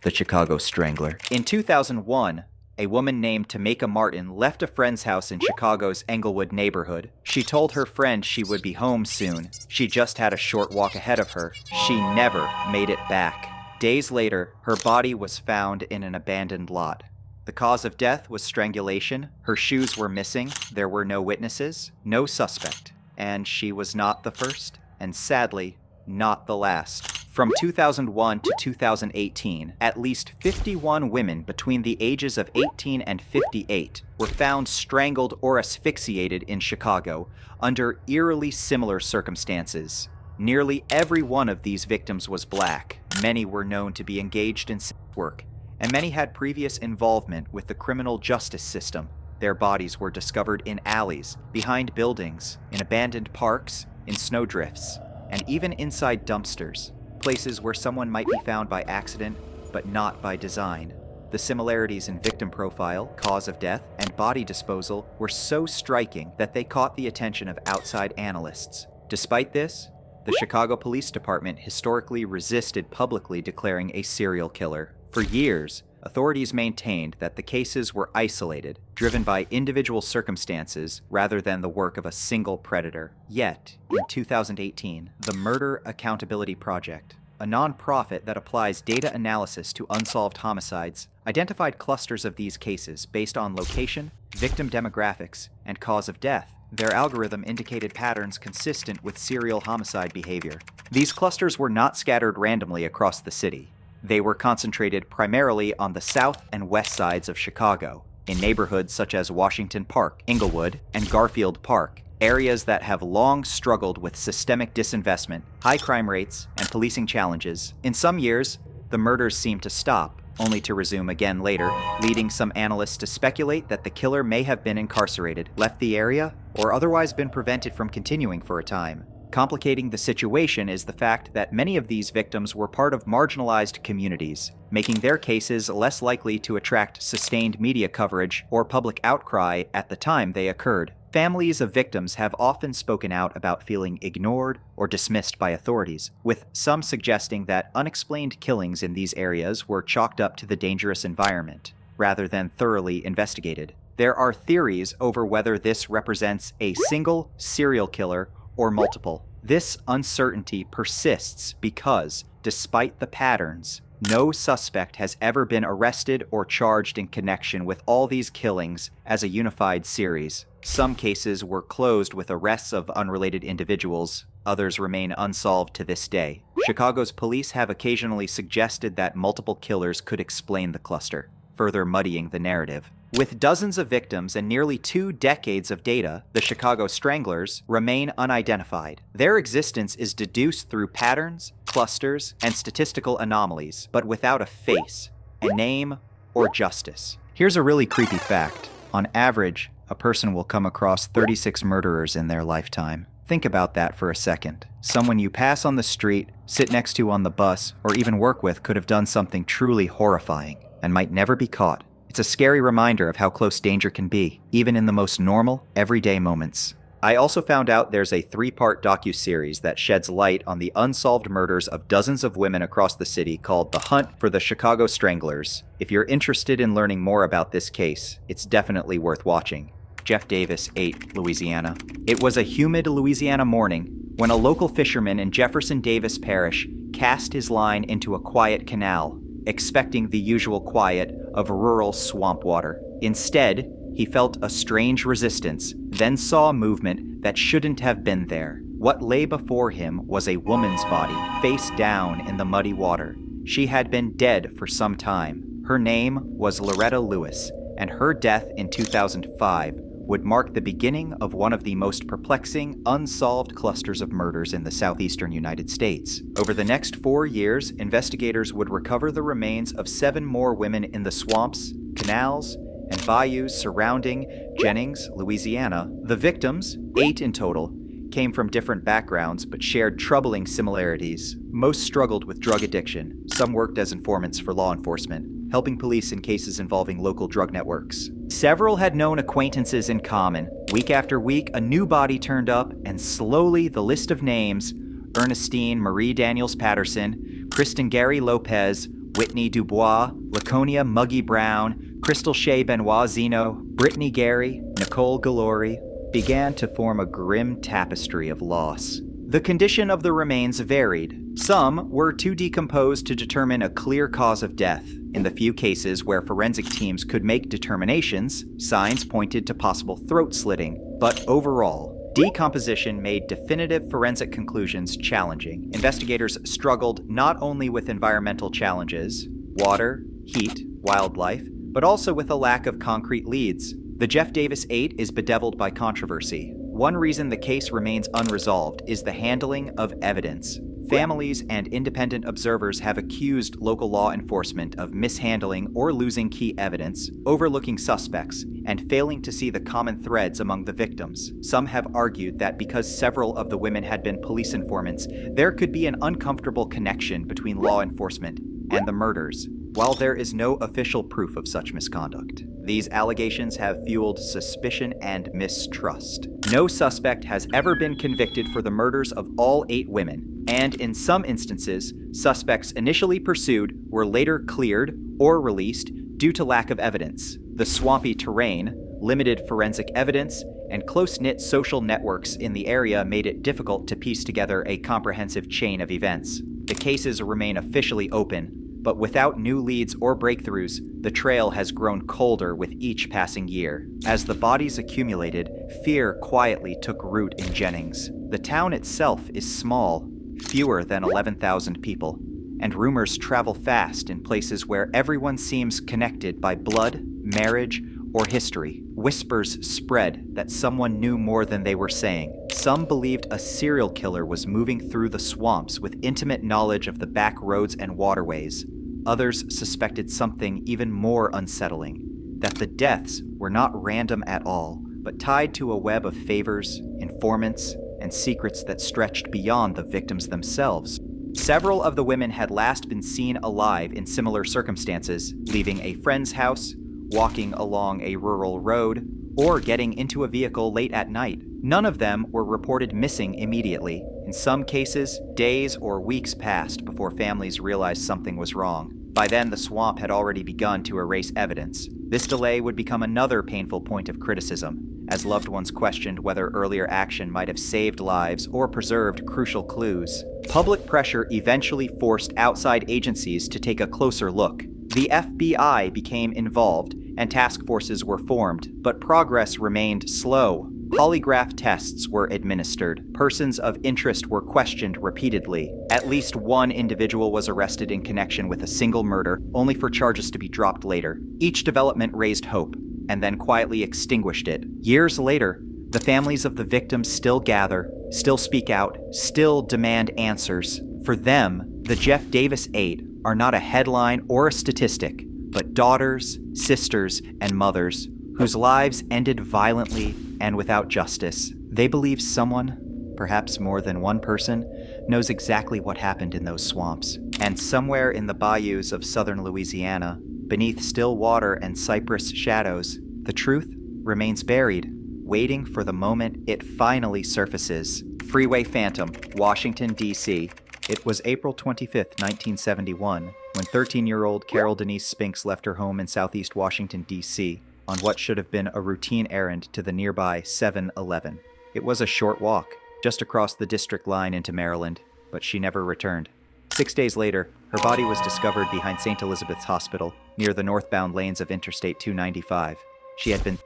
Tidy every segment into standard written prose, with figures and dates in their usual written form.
the Chicago Strangler. In 2001, a woman named Tameka Martin left a friend's house in Chicago's Englewood neighborhood. She told her friend she would be home soon. She just had a short walk ahead of her. She never made it back. Days later, her body was found in an abandoned lot. The cause of death was strangulation. Her shoes were missing. There were no witnesses, no suspect. And she was not the first, and sadly, not the last. From 2001 to 2018, at least 51 women between the ages of 18 and 58 were found strangled or asphyxiated in Chicago under eerily similar circumstances. Nearly every one of these victims was black. Many were known to be engaged in sex work, and many had previous involvement with the criminal justice system. Their bodies were discovered in alleys, behind buildings, in abandoned parks, in snowdrifts, and even inside dumpsters, places where someone might be found by accident, but not by design. The similarities in victim profile, cause of death, and body disposal were so striking that they caught the attention of outside analysts. Despite this, the Chicago Police Department historically resisted publicly declaring a serial killer. For years, authorities maintained that the cases were isolated, driven by individual circumstances rather than the work of a single predator. Yet, in 2018, the Murder Accountability Project, a nonprofit that applies data analysis to unsolved homicides, identified clusters of these cases based on location, victim demographics, and cause of death. Their algorithm indicated patterns consistent with serial homicide behavior. These clusters were not scattered randomly across the city. They were concentrated primarily on the south and west sides of Chicago, in neighborhoods such as Washington Park, Englewood, and Garfield Park, areas that have long struggled with systemic disinvestment, high crime rates, and policing challenges. In some years, the murders seemed to stop, only to resume again later, leading some analysts to speculate that the killer may have been incarcerated, left the area, or otherwise been prevented from continuing for a time. Complicating the situation is the fact that many of these victims were part of marginalized communities, making their cases less likely to attract sustained media coverage or public outcry at the time they occurred. Families of victims have often spoken out about feeling ignored or dismissed by authorities, with some suggesting that unexplained killings in these areas were chalked up to the dangerous environment, rather than thoroughly investigated. There are theories over whether this represents a single serial killer or multiple. This uncertainty persists because, despite the patterns, no suspect has ever been arrested or charged in connection with all these killings as a unified series. Some cases were closed with arrests of unrelated individuals. Others remain unsolved to this day. Chicago's police have occasionally suggested that multiple killers could explain the cluster, further muddying the narrative. With dozens of victims and nearly 2 decades of data, the Chicago Stranglers remain unidentified. Their existence is deduced through patterns, clusters, and statistical anomalies, but without a face, a name, or justice. Here's a really creepy fact. On average, a person will come across 36 murderers in their lifetime. Think about that for a second. Someone you pass on the street, sit next to on the bus, or even work with could have done something truly horrifying and might never be caught. It's a scary reminder of how close danger can be, even in the most normal, everyday moments. I also found out there's a 3-part docuseries that sheds light on the unsolved murders of dozens of women across the city called The Hunt for the Chicago Stranglers. If you're interested in learning more about this case, it's definitely worth watching. Jeff Davis, 8, Louisiana. It was a humid Louisiana morning when a local fisherman in Jefferson Davis Parish cast his line into a quiet canal, expecting the usual quiet of rural swamp water. Instead, he felt a strange resistance, then saw movement that shouldn't have been there. What lay before him was a woman's body, face down in the muddy water. She had been dead for some time. Her name was Loretta Lewis, and her death in 2005 would mark the beginning of one of the most perplexing, unsolved clusters of murders in the southeastern United States. Over the next 4 years, investigators would recover the remains of 7 more women in the swamps, canals, and bayous surrounding Jennings, Louisiana. The victims, 8 in total, came from different backgrounds but shared troubling similarities. Most struggled with drug addiction. Some worked as informants for law enforcement, helping police in cases involving local drug networks. Several had known acquaintances in common. Week after week, a new body turned up, and slowly the list of names, Ernestine Marie Daniels Patterson, Kristen Gary Lopez, Whitney Dubois, Laconia Muggy Brown, Crystal Shea Benoit Zeno, Brittany Gary, Nicole Galori, began to form a grim tapestry of loss. The condition of the remains varied. Some were too decomposed to determine a clear cause of death. In the few cases where forensic teams could make determinations, signs pointed to possible throat slitting. But overall, decomposition made definitive forensic conclusions challenging. Investigators struggled not only with environmental challenges, water, heat, wildlife, but also with a lack of concrete leads. The Jeff Davis 8 is bedeviled by controversy. One reason the case remains unresolved is the handling of evidence. Families and independent observers have accused local law enforcement of mishandling or losing key evidence, overlooking suspects, and failing to see the common threads among the victims. Some have argued that because several of the women had been police informants, there could be an uncomfortable connection between law enforcement and the murders, while there is no official proof of such misconduct. These allegations have fueled suspicion and mistrust. No suspect has ever been convicted for the murders of all 8 women, and in some instances, suspects initially pursued were later cleared or released due to lack of evidence. The swampy terrain, limited forensic evidence, and close-knit social networks in the area made it difficult to piece together a comprehensive chain of events. The cases remain officially open, but without new leads or breakthroughs, the trail has grown colder with each passing year. As the bodies accumulated, fear quietly took root in Jennings. The town itself is small, fewer than 11,000 people, and rumors travel fast in places where everyone seems connected by blood, marriage, or history. Whispers spread that someone knew more than they were saying. Some believed a serial killer was moving through the swamps with intimate knowledge of the back roads and waterways. Others suspected something even more unsettling, that the deaths were not random at all, but tied to a web of favors, informants, and secrets that stretched beyond the victims themselves. Several of the women had last been seen alive in similar circumstances, leaving a friend's house, walking along a rural road, or getting into a vehicle late at night. None of them were reported missing immediately. In some cases, days or weeks passed before families realized something was wrong. By then, the swamp had already begun to erase evidence. This delay would become another painful point of criticism, as loved ones questioned whether earlier action might have saved lives or preserved crucial clues. Public pressure eventually forced outside agencies to take a closer look. The FBI became involved, and task forces were formed, but progress remained slow. Polygraph tests were administered. Persons of interest were questioned repeatedly. At least one individual was arrested in connection with a single murder, only for charges to be dropped later. Each development raised hope, and then quietly extinguished it. Years later, the families of the victims still gather, still speak out, still demand answers. For them, the Jeff Davis 8 are not a headline or a statistic, but daughters, sisters, and mothers whose lives ended violently and without justice. They believe someone, perhaps more than one person, knows exactly what happened in those swamps. And somewhere in the bayous of southern Louisiana, beneath still water and cypress shadows, the truth remains buried, waiting for the moment it finally surfaces. Freeway Phantom, Washington, D.C. It was April 25, 1971, when 13-year-old Carol Denise Spinks left her home in southeast Washington, D.C., on what should have been a routine errand to the nearby 7-Eleven. It was a short walk, just across the district line into Maryland, but she never returned. 6 days later, her body was discovered behind St. Elizabeth's Hospital, near the northbound lanes of Interstate 295. She had been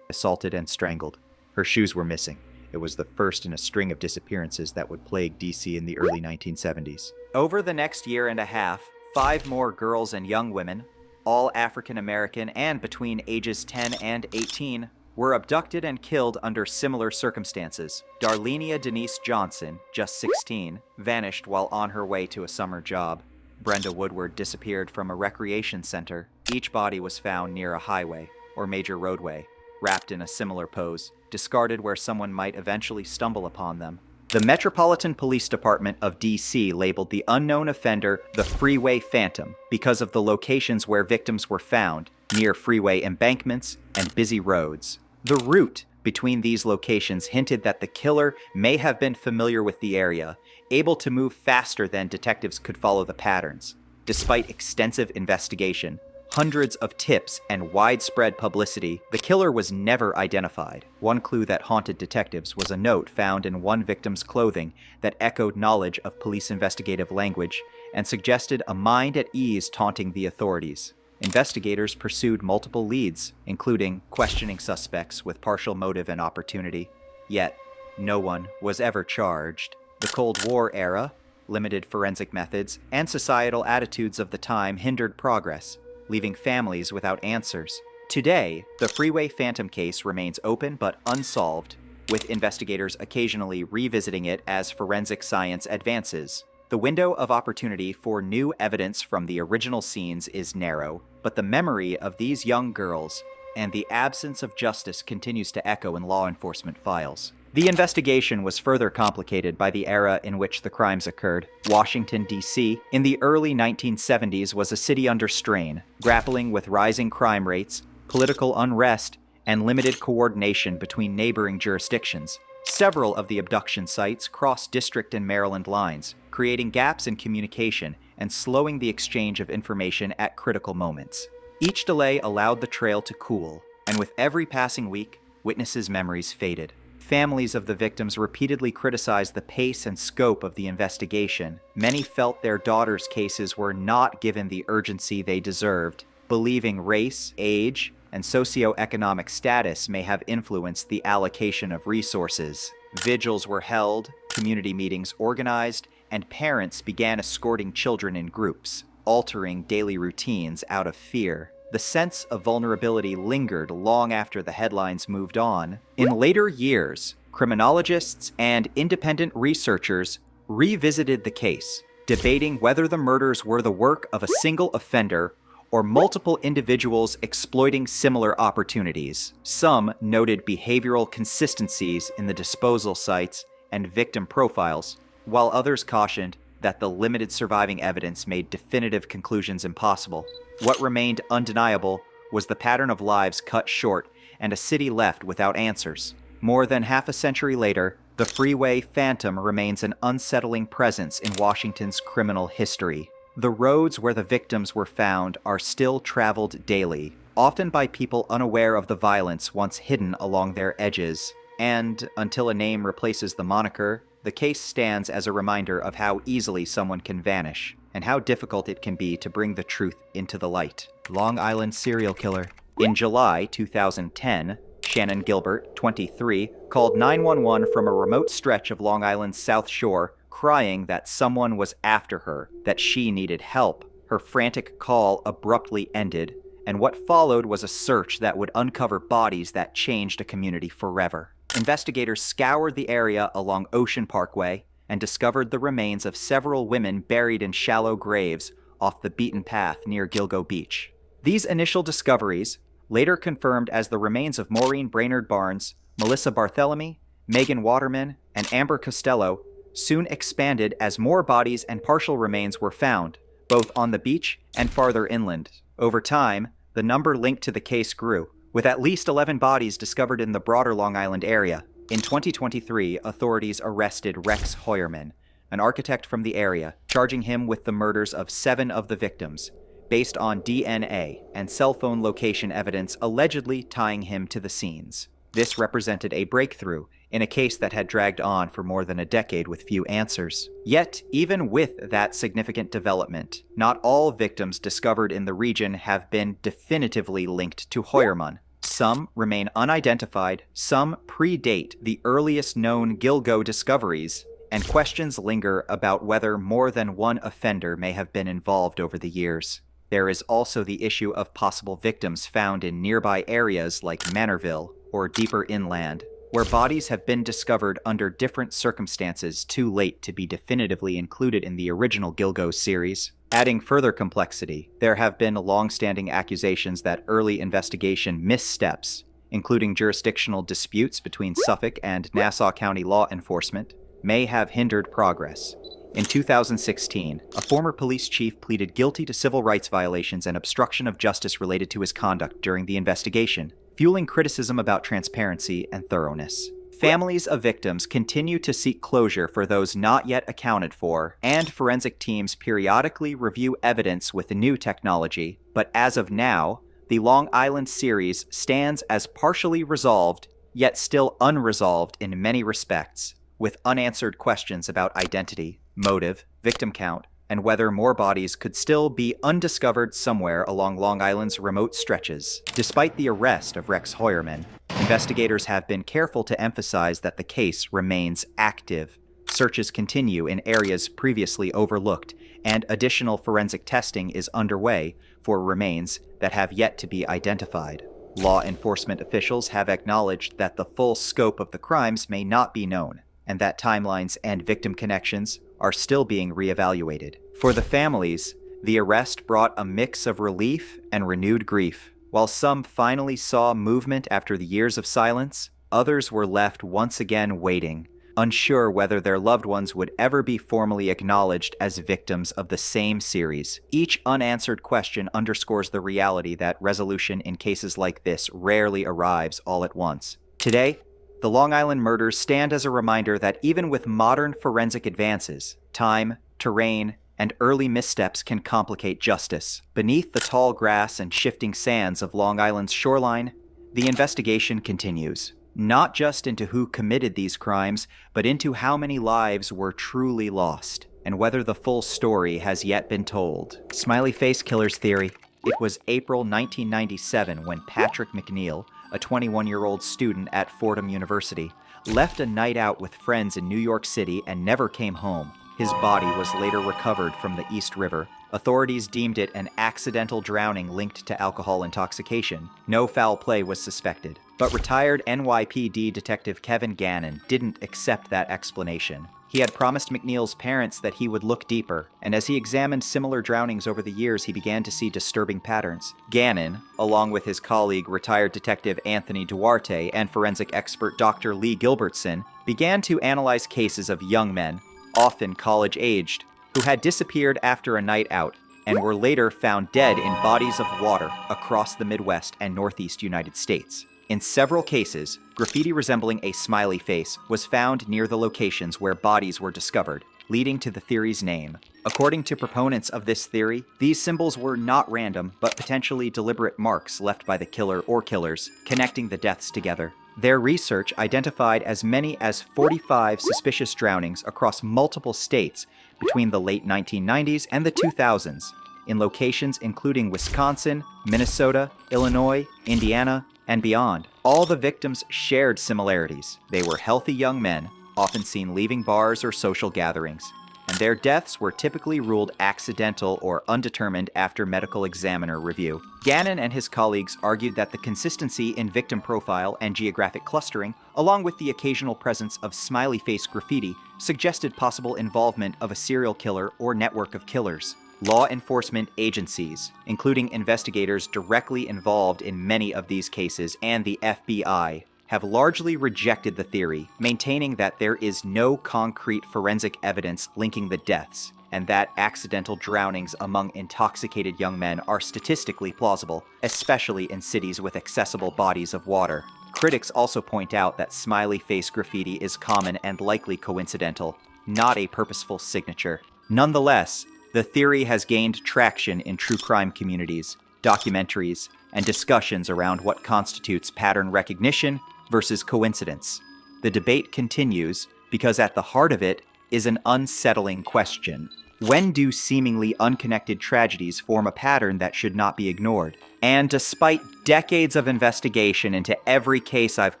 assaulted and strangled. Her shoes were missing. It was the first in a string of disappearances that would plague D.C. in the early 1970s. Over the next year and a half, 5 more girls and young women, all African American and between ages 10 and 18, were abducted and killed under similar circumstances. Darlenia Denise Johnson, just 16, vanished while on her way to a summer job. Brenda Woodward disappeared from a recreation center. Each body was found near a highway or major roadway, wrapped in a similar pose, discarded where someone might eventually stumble upon them. The Metropolitan Police Department of D.C. labeled the unknown offender the Freeway Phantom because of the locations where victims were found, near freeway embankments and busy roads. The route between these locations hinted that the killer may have been familiar with the area, able to move faster than detectives could follow the patterns. Despite extensive investigation, hundreds of tips, and widespread publicity, the killer was never identified. One clue that haunted detectives was a note found in one victim's clothing that echoed knowledge of police investigative language and suggested a mind at ease taunting the authorities. Investigators pursued multiple leads, including questioning suspects with partial motive and opportunity. Yet, no one was ever charged. The Cold War era, limited forensic methods, and societal attitudes of the time hindered progress, leaving families without answers. Today, the Freeway Phantom case remains open but unsolved, with investigators occasionally revisiting it as forensic science advances. The window of opportunity for new evidence from the original scenes is narrow, but the memory of these young girls and the absence of justice continues to echo in law enforcement files. The investigation was further complicated by the era in which the crimes occurred. Washington, D.C., in the early 1970s was a city under strain, grappling with rising crime rates, political unrest, and limited coordination between neighboring jurisdictions. Several of the abduction sites crossed district and Maryland lines, creating gaps in communication and slowing the exchange of information at critical moments. Each delay allowed the trail to cool, and with every passing week, witnesses' memories faded. Families of the victims repeatedly criticized the pace and scope of the investigation. Many felt their daughters' cases were not given the urgency they deserved, believing race, age, and socioeconomic status may have influenced the allocation of resources. Vigils were held, community meetings organized, and parents began escorting children in groups, altering daily routines out of fear. The sense of vulnerability lingered long after the headlines moved on. In later years, criminologists and independent researchers revisited the case, debating whether the murders were the work of a single offender or multiple individuals exploiting similar opportunities. Some noted behavioral consistencies in the disposal sites and victim profiles, while others cautioned that the limited surviving evidence made definitive conclusions impossible. What remained undeniable was the pattern of lives cut short and a city left without answers. More than half a century later, the Freeway Phantom remains an unsettling presence in Washington's criminal history. The roads where the victims were found are still traveled daily, often by people unaware of the violence once hidden along their edges. And until a name replaces the moniker, the case stands as a reminder of how easily someone can vanish, and how difficult it can be to bring the truth into the light. Long Island serial killer. In July 2010, Shannon Gilbert, 23, called 911 from a remote stretch of Long Island's South Shore, crying that someone was after her, that she needed help. Her frantic call abruptly ended, and what followed was a search that would uncover bodies that changed a community forever. Investigators scoured the area along Ocean Parkway and discovered the remains of several women buried in shallow graves off the beaten path near Gilgo Beach. These initial discoveries, later confirmed as the remains of Maureen Brainerd Barnes, Melissa Barthelemy, Megan Waterman, and Amber Costello, soon expanded as more bodies and partial remains were found, both on the beach and farther inland. Over time, the number linked to the case grew, with at least 11 bodies discovered in the broader Long Island area. In 2023, authorities arrested Rex Hoyerman, an architect from the area, charging him with the murders of 7 of the victims, based on DNA and cell phone location evidence allegedly tying him to the scenes. This represented a breakthrough in a case that had dragged on for more than a decade with few answers. Yet, even with that significant development, not all victims discovered in the region have been definitively linked to Hoyerman. Some remain unidentified, some predate the earliest known Gilgo discoveries, and questions linger about whether more than one offender may have been involved over the years. There is also the issue of possible victims found in nearby areas like Manorville or deeper inland, where bodies have been discovered under different circumstances too late to be definitively included in the original Gilgo series. Adding further complexity, there have been long-standing accusations that early investigation missteps, including jurisdictional disputes between Suffolk and Nassau County law enforcement, may have hindered progress. In 2016, a former police chief pleaded guilty to civil rights violations and obstruction of justice related to his conduct during the investigation, fueling criticism about transparency and thoroughness. Families of victims continue to seek closure for those not yet accounted for, and forensic teams periodically review evidence with new technology. But as of now, the Long Island series stands as partially resolved, yet still unresolved in many respects, with unanswered questions about identity, motive, victim count, and whether more bodies could still be undiscovered somewhere along Long Island's remote stretches. Despite the arrest of Rex Heuermann, investigators have been careful to emphasize that the case remains active. Searches continue in areas previously overlooked, and additional forensic testing is underway for remains that have yet to be identified. Law enforcement officials have acknowledged that the full scope of the crimes may not be known, and that timelines and victim connections are still being reevaluated. For the families, the arrest brought a mix of relief and renewed grief. While some finally saw movement after the years of silence, others were left once again waiting, unsure whether their loved ones would ever be formally acknowledged as victims of the same series. Each unanswered question underscores the reality that resolution in cases like this rarely arrives all at once. Today, the Long Island murders stand as a reminder that even with modern forensic advances, time, terrain, and early missteps can complicate justice. Beneath the tall grass and shifting sands of Long Island's shoreline, the investigation continues, not just into who committed these crimes, but into how many lives were truly lost, and whether the full story has yet been told. Smiley Face Killer's theory. It was April 1997 when Patrick McNeil, a 21-year-old student at Fordham University, left a night out with friends in New York City and never came home. His body was later recovered from the East River. Authorities deemed it an accidental drowning linked to alcohol intoxication. No foul play was suspected. But retired NYPD Detective Kevin Gannon didn't accept that explanation. He had promised McNeil's parents that he would look deeper, and as he examined similar drownings over the years, he began to see disturbing patterns. Gannon, along with his colleague retired Detective Anthony Duarte and forensic expert Dr. Lee Gilbertson, began to analyze cases of young men, often college-aged, who had disappeared after a night out and were later found dead in bodies of water across the Midwest and Northeast United States. In several cases, graffiti resembling a smiley face was found near the locations where bodies were discovered, leading to the theory's name. According to proponents of this theory, these symbols were not random, but potentially deliberate marks left by the killer or killers, connecting the deaths together. Their research identified as many as 45 suspicious drownings across multiple states between the late 1990s and the 2000s, in locations including Wisconsin, Minnesota, Illinois, Indiana, and beyond. All the victims shared similarities. They were healthy young men, often seen leaving bars or social gatherings, and their deaths were typically ruled accidental or undetermined after medical examiner review. Gannon and his colleagues argued that the consistency in victim profile and geographic clustering, along with the occasional presence of smiley face graffiti, suggested possible involvement of a serial killer or network of killers. Law enforcement agencies, including investigators directly involved in many of these cases and the FBI, have largely rejected the theory, maintaining that there is no concrete forensic evidence linking the deaths, and that accidental drownings among intoxicated young men are statistically plausible, especially in cities with accessible bodies of water. Critics also point out that smiley face graffiti is common and likely coincidental, not a purposeful signature. Nonetheless, the theory has gained traction in true crime communities, documentaries, and discussions around what constitutes pattern recognition versus coincidence. The debate continues because at the heart of it is an unsettling question. When do seemingly unconnected tragedies form a pattern that should not be ignored? And despite decades of investigation into every case I've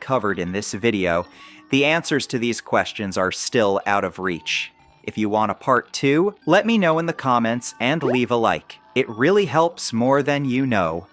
covered in this video, the answers to these questions are still out of reach. If you want a part 2, let me know in the comments and leave a like. It really helps more than you know.